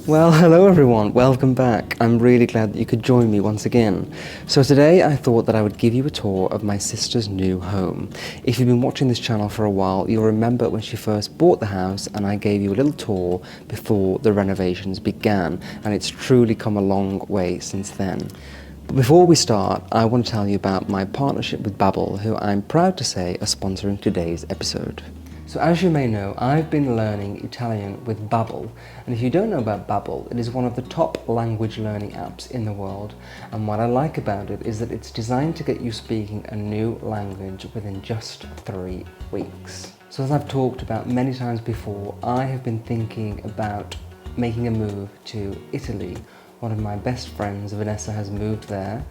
Well, hello everyone, welcome back. I'm really glad that you could join me once again. So today I thought that I would give you a tour of my sister's new home. If you've been watching this channel for a while, you'll remember when she first bought the house and I gave you a little tour before the renovations began, and it's truly come a long way since then. But before we start, I want to tell you about my partnership with Babbel, who I'm proud to say are sponsoring today's episode. So as you may know, I've been learning Italian with Babbel, and if you don't know about Babbel, it is one of the top language learning apps in the world, and what I like about it is that it's designed to get you speaking a new language within just 3 weeks. So as I've talked about many times before, I have been thinking about making a move to Italy. One of my best friends, Vanessa, has moved there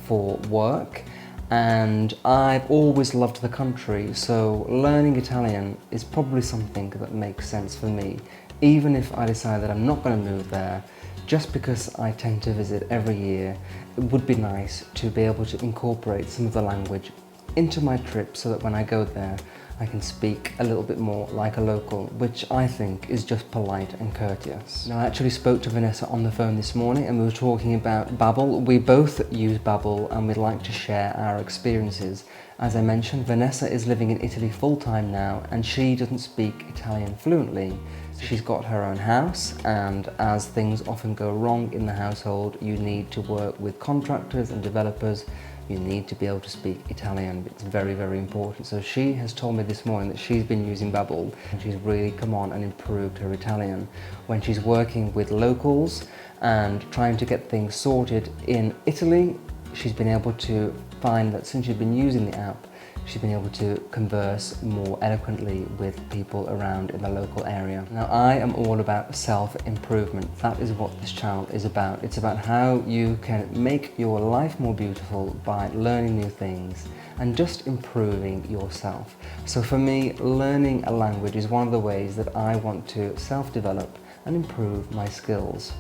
for work, and I've always loved the country, so learning Italian is probably something that makes sense for me, even if I decide that I'm not going to move there. Just because I tend to visit every year, it would be nice to be able to incorporate some of the language into my trip so that when I go there I can speak a little bit more like a local, which I think is just polite and courteous. Now, I actually spoke to Vanessa on the phone this morning and we were talking about Babbel. We both use Babbel and we'd like to share our experiences. As I mentioned, Vanessa is living in Italy full-time now and she doesn't speak Italian fluently. She's got her own house, and as things often go wrong in the household, you need to work with contractors and developers. You need to be able to speak Italian. It's very, very important. So she has told me this morning that she's been using Babbel and she's really come on and improved her Italian. When she's working with locals and trying to get things sorted in Italy, she's been able to find that since she's been using the app, she's been able to converse more eloquently with people around in the local area. Now, I am all about self-improvement. That is what this channel is about. It's about how you can make your life more beautiful by learning new things and just improving yourself. So for me, learning a language is one of the ways that I want to self-develop and improve my skills.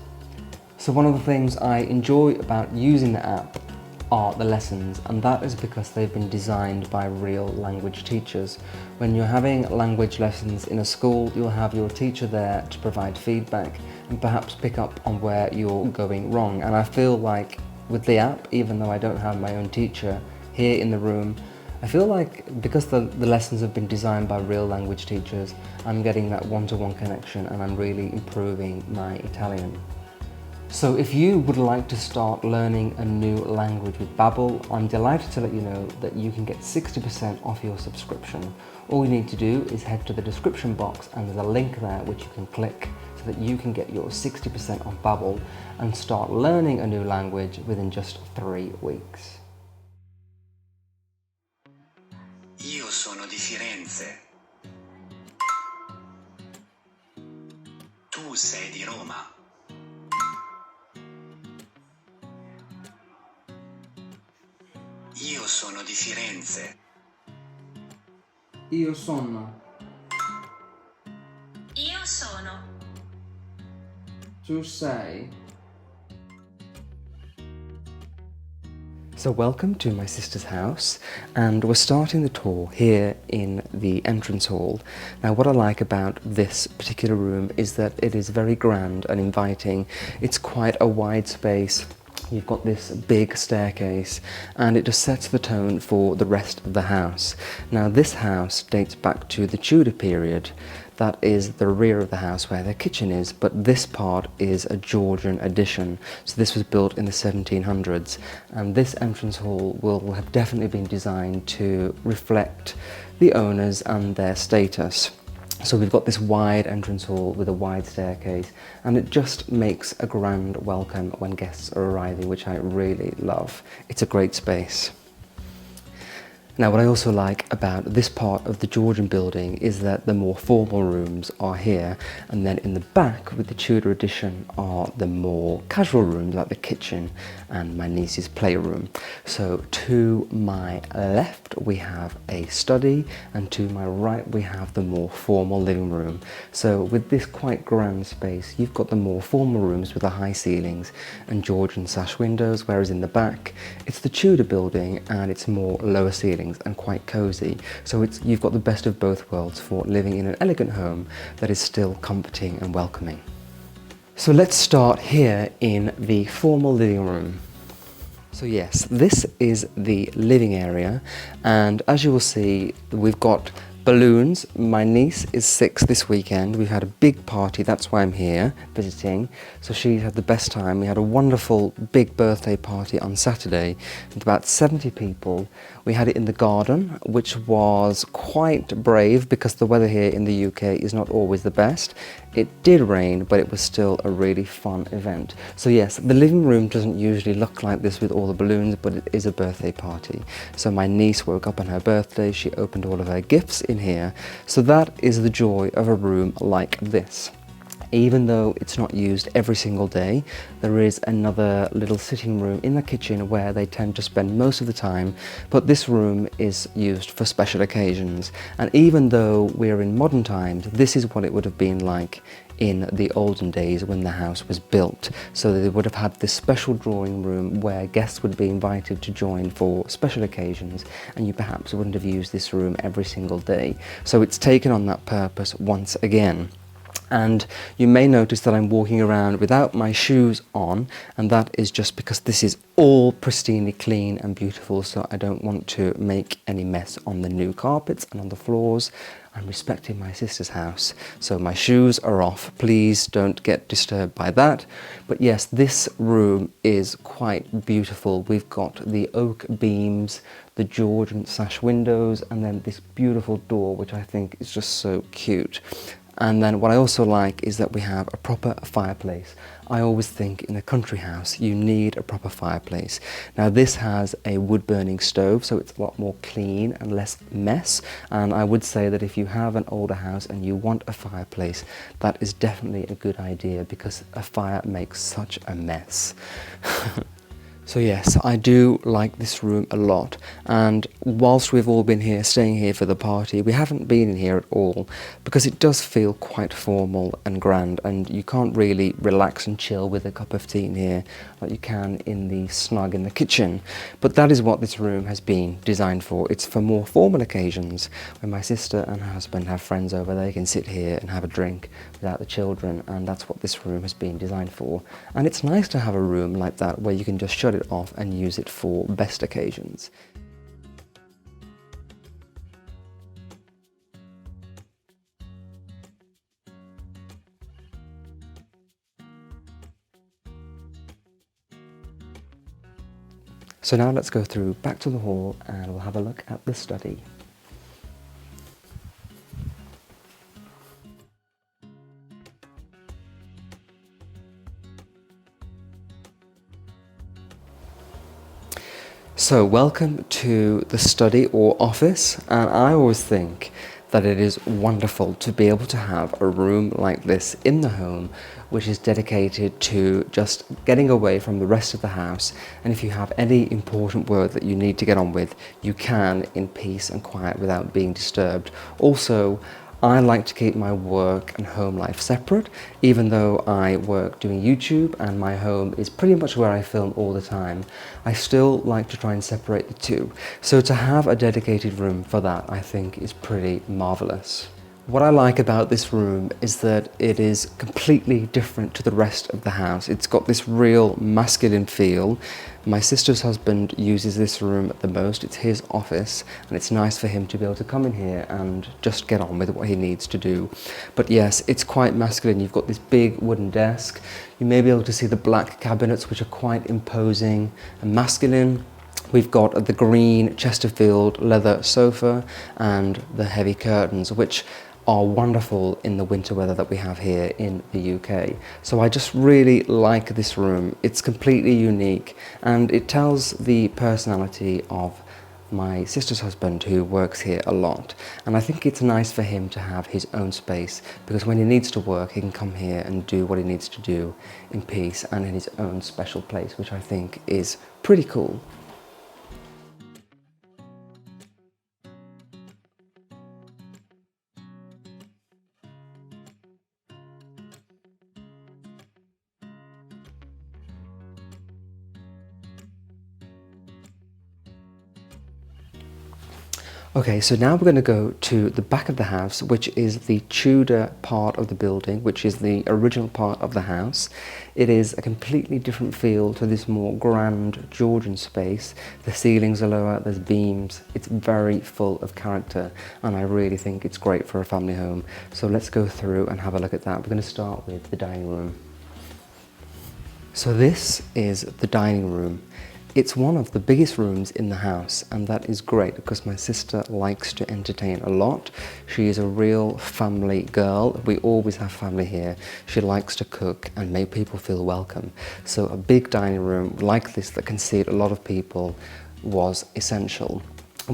So one of the things I enjoy about using the app are the lessons, and that is because they've been designed by real language teachers. When you're having language lessons in a school, you'll have your teacher there to provide feedback and perhaps pick up on where you're going wrong. And I feel like with the app, even though I don't have my own teacher here in the room, I feel like because the lessons have been designed by real language teachers, I'm getting that one-to-one connection and I'm really improving my Italian. So if you would like to start learning a new language with Babbel, I'm delighted to let you know that you can get 60% off your subscription. All you need to do is head to the description box and there's a link there which you can click so that you can get your 60% off Babbel and start learning a new language within just 3 weeks. Io sono di Firenze. Tu sei di Roma. Io sono di Firenze. Io sono. Io sono. Tu sei. So welcome to my sister's house, and we're starting the tour here in the entrance hall. Now, what I like about this particular room is that it is very grand and inviting. It's quite a wide space. You've got this big staircase and it just sets the tone for the rest of the house. Now, this house dates back to the Tudor period. That is the rear of the house where the kitchen is, but this part is a Georgian addition. So this was built in the 1700s, and this entrance hall will have definitely been designed to reflect the owners and their status. So we've got this wide entrance hall with a wide staircase, and it just makes a grand welcome when guests are arriving, which I really love. It's a great space. Now, what I also like about this part of the Georgian building is that the more formal rooms are here, and then in the back with the Tudor addition are the more casual rooms like the kitchen and my niece's playroom. So to my left we have a study, and to my right we have the more formal living room. So with this quite grand space, you've got the more formal rooms with the high ceilings and Georgian sash windows, whereas in the back it's the Tudor building and it's more lower ceilings and quite cozy. So you've got the best of both worlds for living in an elegant home that is still comforting and welcoming. So let's start here in the formal living room. So yes, this is the living area, and as you will see, we've got balloons. My niece is 6 this weekend. We've had a big party, that's why I'm here visiting. So she had the best time. We had a wonderful big birthday party on Saturday with about 70 people. We had it in the garden, which was quite brave because the weather here in the UK is not always the best. It did rain, but it was still a really fun event. So yes, the living room doesn't usually look like this with all the balloons, but it is a birthday party. So my niece woke up on her birthday, she opened all of her gifts in here. So that is the joy of a room like this. Even though it's not used every single day, there is another little sitting room in the kitchen where they tend to spend most of the time, but this room is used for special occasions. And even though we're in modern times, this is what it would have been like in the olden days when the house was built. So they would have had this special drawing room where guests would be invited to join for special occasions, and you perhaps wouldn't have used this room every single day. So it's taken on that purpose once again. And you may notice that I'm walking around without my shoes on, and that is just because this is all pristinely clean and beautiful, so I don't want to make any mess on the new carpets and on the floors. I'm respecting my sister's house, so my shoes are off. Please don't get disturbed by that. But yes, this room is quite beautiful. We've got the oak beams, the Georgian sash windows, and then this beautiful door, which I think is just so cute. And then what I also like is that we have a proper fireplace. I always think in a country house you need a proper fireplace. Now this has a wood burning stove, so it's a lot more clean and less mess. And I would say that if you have an older house and you want a fireplace, that is definitely a good idea because a fire makes such a mess. So yes, I do like this room a lot, and whilst we've all been here, staying here for the party, we haven't been in here at all because it does feel quite formal and grand, and you can't really relax and chill with a cup of tea in here like you can in the snug in the kitchen. But that is what this room has been designed for. It's for more formal occasions. When my sister and her husband have friends over, they can sit here and have a drink without the children, and that's what this room has been designed for. And it's nice to have a room like that where you can just shut it off and use it for best occasions. So now let's go through back to the hall and we'll have a look at the study. So welcome to the study or office, and I always think that it is wonderful to be able to have a room like this in the home which is dedicated to just getting away from the rest of the house, and if you have any important work that you need to get on with, you can in peace and quiet without being disturbed. Also, I like to keep my work and home life separate, even though I work doing YouTube and my home is pretty much where I film all the time. I still like to try and separate the two. So to have a dedicated room for that, I think is pretty marvelous. What I like about this room is that it is completely different to the rest of the house. It's got this real masculine feel. My sister's husband uses this room the most. It's his office, and it's nice for him to be able to come in here and just get on with what he needs to do. But yes, it's quite masculine. You've got this big wooden desk. You may be able to see the black cabinets, which are quite imposing and masculine. We've got the green Chesterfield leather sofa and the heavy curtains, which are wonderful in the winter weather that we have here in the UK. So I just really like this room. It's completely unique and it tells the personality of my sister's husband, who works here a lot. And I think it's nice for him to have his own space, because when he needs to work, he can come here and do what he needs to do in peace and in his own special place, which I think is pretty cool. Okay, so now we're going to go to the back of the house, which is the Tudor part of the building, which is the original part of the house. It is a completely different feel to this more grand Georgian space. The ceilings are lower, there's beams, it's very full of character, and I really think it's great for a family home. So let's go through and have a look at that. We're going to start with the dining room. So this is the dining room. It's one of the biggest rooms in the house, and that is great because my sister likes to entertain a lot. She is a real family girl. We always have family here. She likes to cook and make people feel welcome. So a big dining room like this that can seat a lot of people was essential.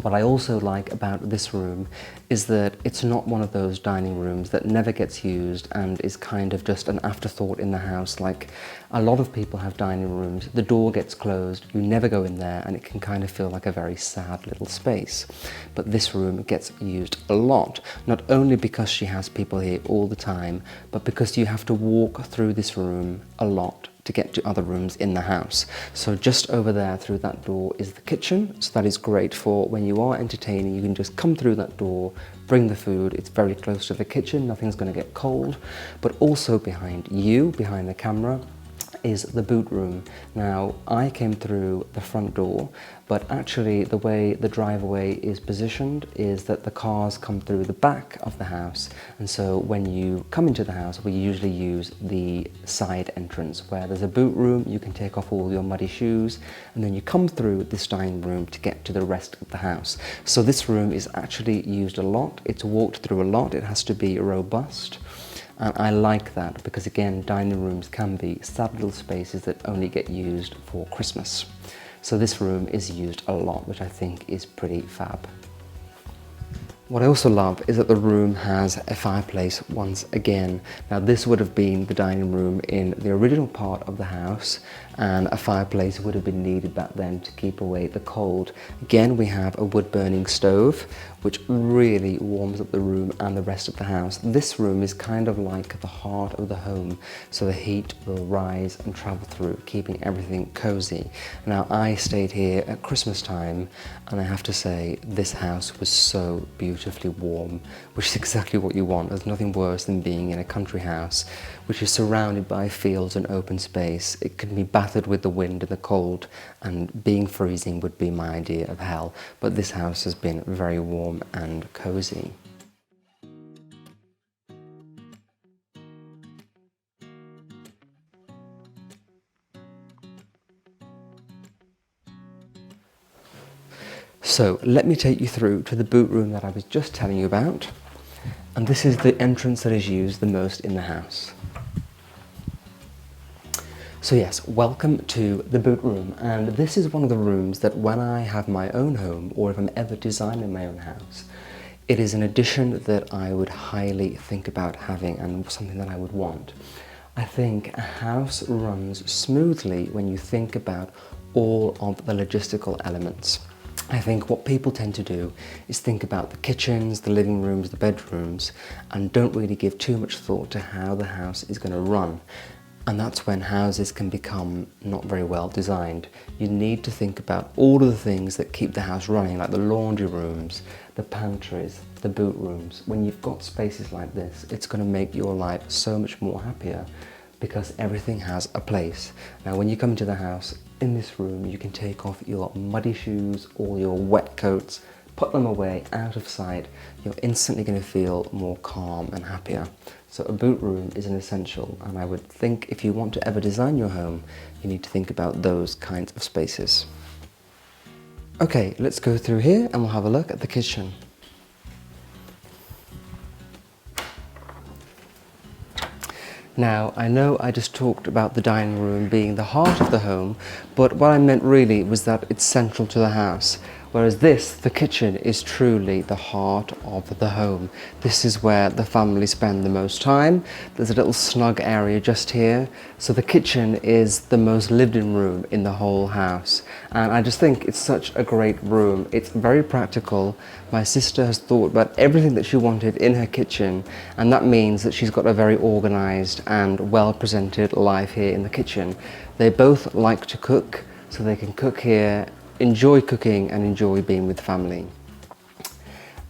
What I also like about this room is that it's not one of those dining rooms that never gets used and is kind of just an afterthought in the house. Like a lot of people have dining rooms, the door gets closed, you never go in there, and it can kind of feel like a very sad little space. But this room gets used a lot, not only because she has people here all the time, but because you have to walk through this room a lot to get to other rooms in the house. So just over there through that door is the kitchen. So that is great for when you are entertaining, you can just come through that door, bring the food. It's very close to the kitchen, nothing's gonna get cold. But also behind you, behind the camera, is the boot room. Now, I came through the front door, but actually the way the driveway is positioned is that the cars come through the back of the house. And so when you come into the house, we usually use the side entrance where there's a boot room, you can take off all your muddy shoes, and then you come through this dining room to get to the rest of the house. So this room is actually used a lot. It's walked through a lot. It has to be robust. And I like that because, again, dining rooms can be sad little spaces that only get used for Christmas. So this room is used a lot, which I think is pretty fab. What I also love is that the room has a fireplace once again. Now this would have been the dining room in the original part of the house, and a fireplace would have been needed back then to keep away the cold. Again, we have a wood burning stove, which really warms up the room and the rest of the house. This room is kind of like the heart of the home, so the heat will rise and travel through, keeping everything cozy. Now I stayed here at Christmas time, and I have to say this house was so beautifully warm, which is exactly what you want. There's nothing worse than being in a country house which is surrounded by fields and open space. It can be battered with the wind and the cold, and being freezing would be my idea of hell. But this house has been very warm and cozy. So let me take you through to the boot room that I was just telling you about. And this is the entrance that is used the most in the house. So yes, welcome to the boot room, and this is one of the rooms that when I have my own home, or if I'm ever designing my own house, it is an addition that I would highly think about having and something that I would want. I think a house runs smoothly when you think about all of the logistical elements. I think what people tend to do is think about the kitchens, the living rooms, the bedrooms, and don't really give too much thought to how the house is going to run. And that's when houses can become not very well designed. You need to think about all of the things that keep the house running, like the laundry rooms, the pantries, the boot rooms. When you've got spaces like this, it's going to make your life so much more happier because everything has a place. Now, when you come into the house, in this room, you can take off your muddy shoes, all your wet coats, put them away out of sight. You're instantly going to feel more calm and happier. So a boot room is an essential, and I would think if you want to ever design your home, you need to think about those kinds of spaces. Okay, let's go through here and we'll have a look at the kitchen. Now, I know I just talked about the dining room being the heart of the home, but what I meant really was that it's central to the house. Whereas this, the kitchen, is truly the heart of the home. This is where the family spend the most time. There's a little snug area just here. So the kitchen is the most lived in room in the whole house. And I just think it's such a great room. It's very practical. My sister has thought about everything that she wanted in her kitchen, and that means that she's got a very organized and well-presented life here in the kitchen. They both like to cook, so they can cook here, enjoy cooking and enjoy being with family.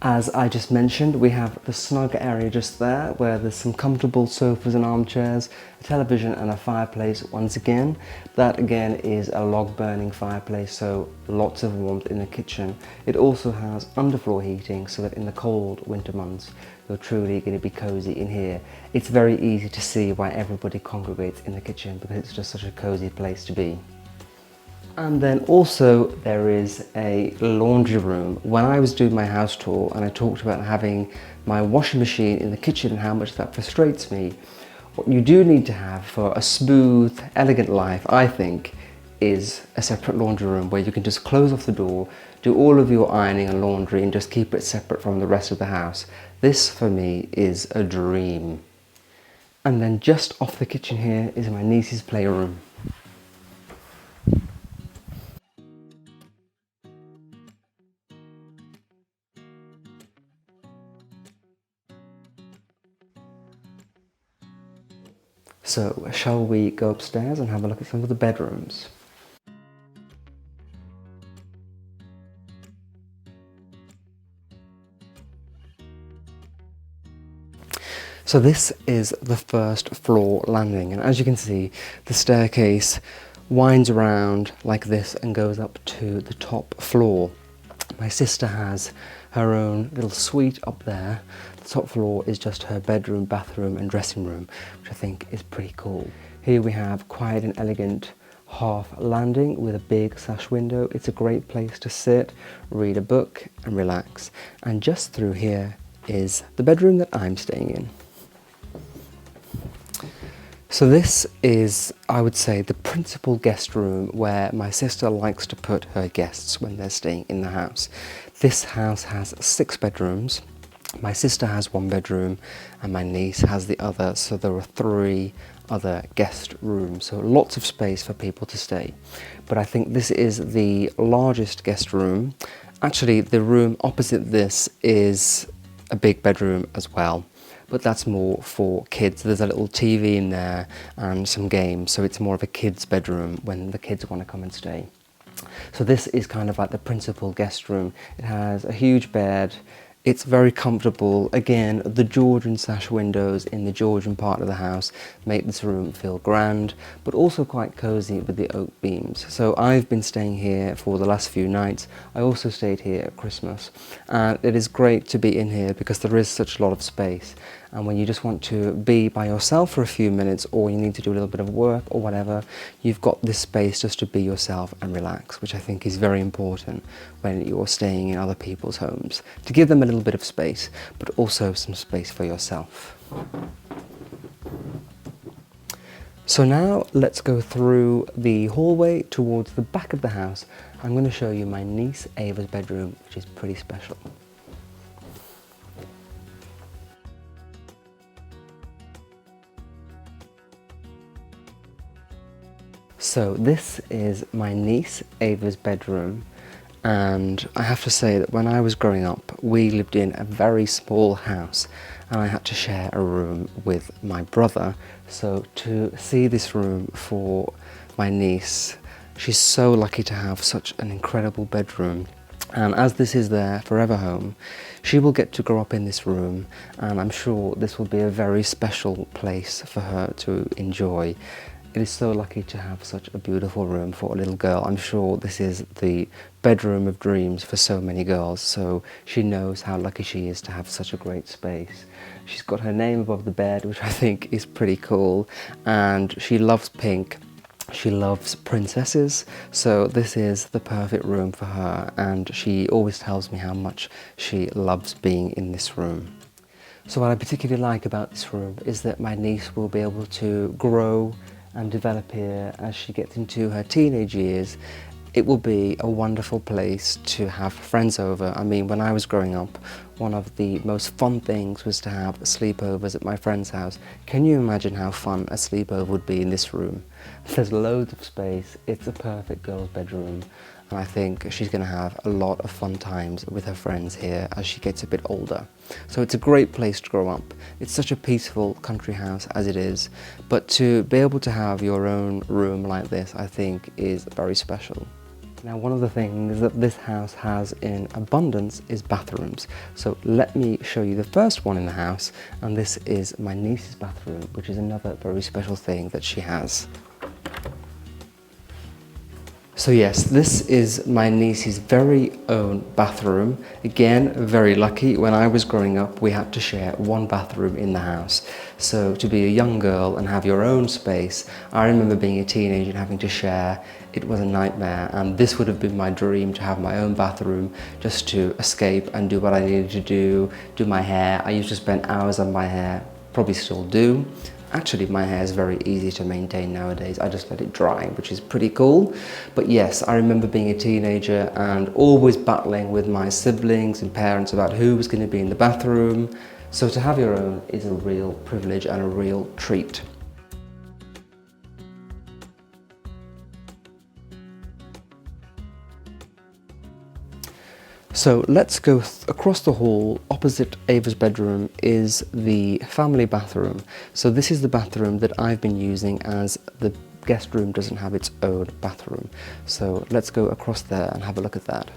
As I just mentioned, we have the snug area just there where there's some comfortable sofas and armchairs, a television and a fireplace once again. That again is a log burning fireplace, so lots of warmth in the kitchen. It also has underfloor heating so that in the cold winter months you're truly going to be cozy in here. It's very easy to see why everybody congregates in the kitchen because it's just such a cozy place to be. And then also there is a laundry room. When I was doing my house tour and I talked about having my washing machine in the kitchen and how much that frustrates me, what you do need to have for a smooth, elegant life, I think, is a separate laundry room where you can just close off the door, do all of your ironing and laundry and just keep it separate from the rest of the house. This for me is a dream. And then just off the kitchen here is my niece's playroom. So, shall we go upstairs and have a look at some of the bedrooms? So this is the first floor landing, and as you can see, the staircase winds around like this and goes up to the top floor. My sister has her own little suite up there. The top floor is just her bedroom, bathroom and dressing room, which I think is pretty cool. Here we have quite an elegant half landing with a big sash window. It's a great place to sit, read a book and relax. And just through here is the bedroom that I'm staying in. So this is, I would say, the principal guest room where my sister likes to put her guests when they're staying in the house. This house has 6 bedrooms. My sister has 1 bedroom and my niece has the other, so there are 3 other guest rooms, so lots of space for people to stay. But I think this is the largest guest room. Actually, the room opposite this is a big bedroom as well, but that's more for kids. There's a little TV in there and some games, so it's more of a kid's bedroom when the kids want to come and stay. So this is kind of like the principal guest room. It has a huge bed. It's very comfortable. Again, the Georgian sash windows in the Georgian part of the house make this room feel grand, but also quite cozy with the oak beams. So I've been staying here for the last few nights. I also stayed here at Christmas, and it is great to be in here because there is such a lot of space. And when you just want to be by yourself for a few minutes, or you need to do a little bit of work or whatever, you've got this space just to be yourself and relax, which I think is very important when you're staying in other people's homes, to give them a little bit of space, but also some space for yourself. So now let's go through the hallway towards the back of the house. I'm going to show you my niece Ava's bedroom, which is pretty special. So this is my niece Ava's bedroom, and I have to say that when I was growing up we lived in a very small house and I had to share a room with my brother. So to see this room for my niece, she's so lucky to have such an incredible bedroom. And as this is their forever home, she will get to grow up in this room, and I'm sure this will be a very special place for her to enjoy. It is so lucky to have such a beautiful room for a little girl. I'm sure this is the bedroom of dreams for so many girls, so she knows how lucky she is to have such a great space. She's got her name above the bed, which I think is pretty cool, and she loves pink. She loves princesses, so this is the perfect room for her, and she always tells me how much she loves being in this room. So what I particularly like about this room is that my niece will be able to grow and develop here as she gets into her teenage years. It will be a wonderful place to have friends over. I mean, when I was growing up, one of the most fun things was to have sleepovers at my friend's house. Can you imagine how fun a sleepover would be in this room? There's loads of space. It's a perfect girl's bedroom, and I think she's going to have a lot of fun times with her friends here as she gets a bit older. So it's a great place to grow up. It's such a peaceful country house as it is, but to be able to have your own room like this, I think, is very special. Now, one of the things that this house has in abundance is bathrooms. So let me show you the first one in the house, and this is my niece's bathroom, which is another very special thing that she has. So yes, this is my niece's very own bathroom. Again, very lucky. When I was growing up, we had to share one bathroom in the house. So to be a young girl and have your own space, I remember being a teenager and having to share. It was a nightmare, and this would have been my dream, to have my own bathroom, just to escape and do what I needed to do my hair. I used to spend hours on my hair, probably still do. Actually, my hair is very easy to maintain nowadays. I just let it dry, which is pretty cool. But yes, I remember being a teenager and always battling with my siblings and parents about who was going to be in the bathroom. So to have your own is a real privilege and a real treat. So let's go across the hall. Opposite Ava's bedroom is the family bathroom. So this is the bathroom that I've been using, as the guest room doesn't have its own bathroom. So let's go across there and have a look at that.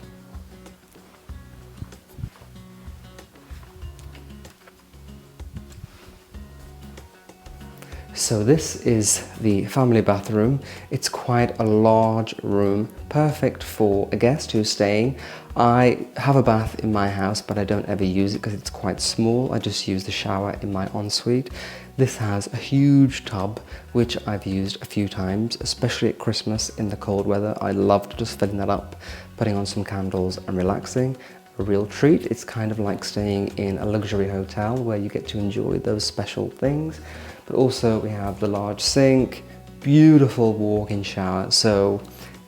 So this is the family bathroom. It's quite a large room, perfect for a guest who's staying. I have a bath in my house, but I don't ever use it because it's quite small. I just use the shower in my ensuite. This has a huge tub, which I've used a few times, especially at Christmas in the cold weather. I loved just filling that up, putting on some candles and relaxing. A real treat. It's kind of like staying in a luxury hotel where you get to enjoy those special things. But also we have the large sink, beautiful walk-in shower. So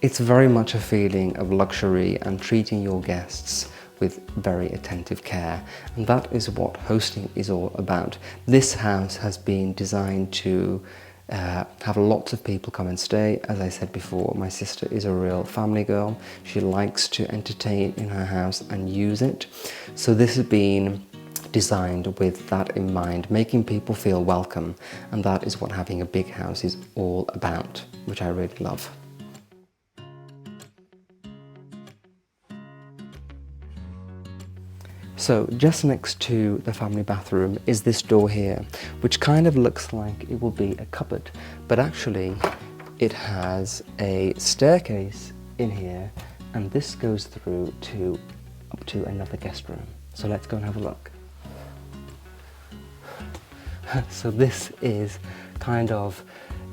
it's very much a feeling of luxury and treating your guests with very attentive care. And that is what hosting is all about. This house has been designed to have lots of people come and stay. As I said before, my sister is a real family girl. She likes to entertain in her house and use it. So this has been designed with that in mind, making people feel welcome. And that is what having a big house is all about, which I really love. So just next to the family bathroom is this door here, which kind of looks like it will be a cupboard, but actually it has a staircase in here, and this goes through to up to another guest room. So let's go and have a look. So this is kind of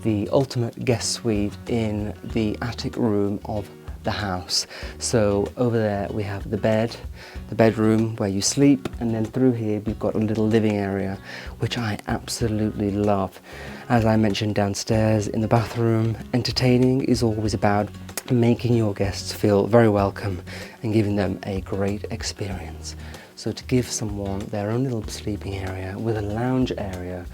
the ultimate guest suite in the attic room of the house. So over there we have the bed, the bedroom where you sleep, and then through here we've got a little living area, which I absolutely love. As I mentioned downstairs in the bathroom, entertaining is always about making your guests feel very welcome and giving them a great experience. So to give someone their own little sleeping area with a lounge area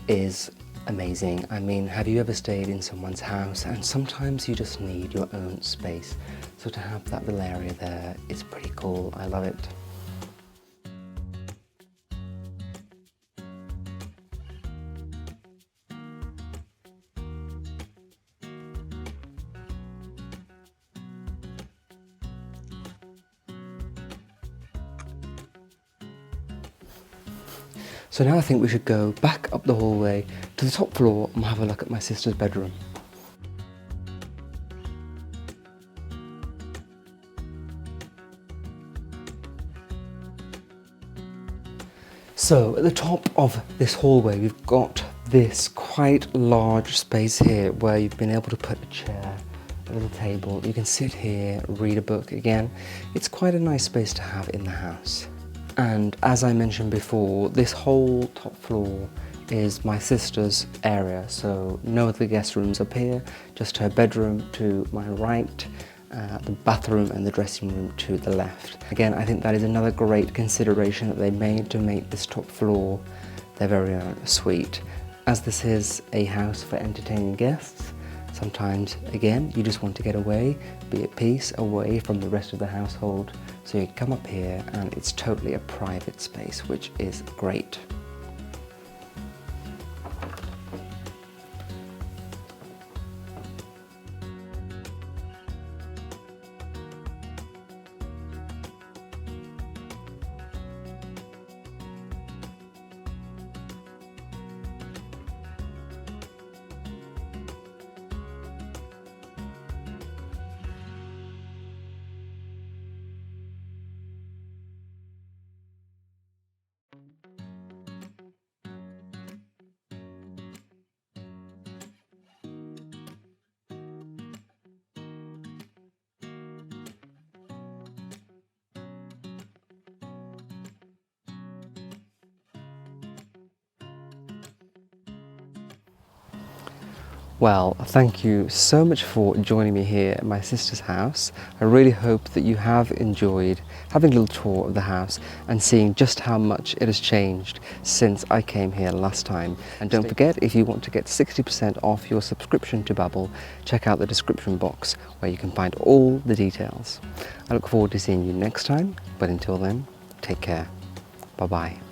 is amazing. I mean, have you ever stayed in someone's house and sometimes you just need your own space? So to have that little area there is pretty cool. I love it. So now I think we should go back up the hallway to the top floor and have a look at my sister's bedroom. So at the top of this hallway we've got this quite large space here where you've been able to put a chair, a little table. You can sit here, read a book. Again, it's quite a nice space to have in the house. And as I mentioned before, this whole top floor is my sister's area, so no other guest rooms up here, just her bedroom to my right, the bathroom and the dressing room to the left. Again, I think that is another great consideration that they made to make this top floor their very own suite. As this is a house for entertaining guests, sometimes, again, you just want to get away, be at peace, away from the rest of the household. So you come up here and it's totally a private space, which is great. Well, thank you so much for joining me here at my sister's house. I really hope that you have enjoyed having a little tour of the house and seeing just how much it has changed since I came here last time. And don't forget, if you want to get 60% off your subscription to Babbel, check out the description box where you can find all the details. I look forward to seeing you next time, but until then, take care. Bye-bye.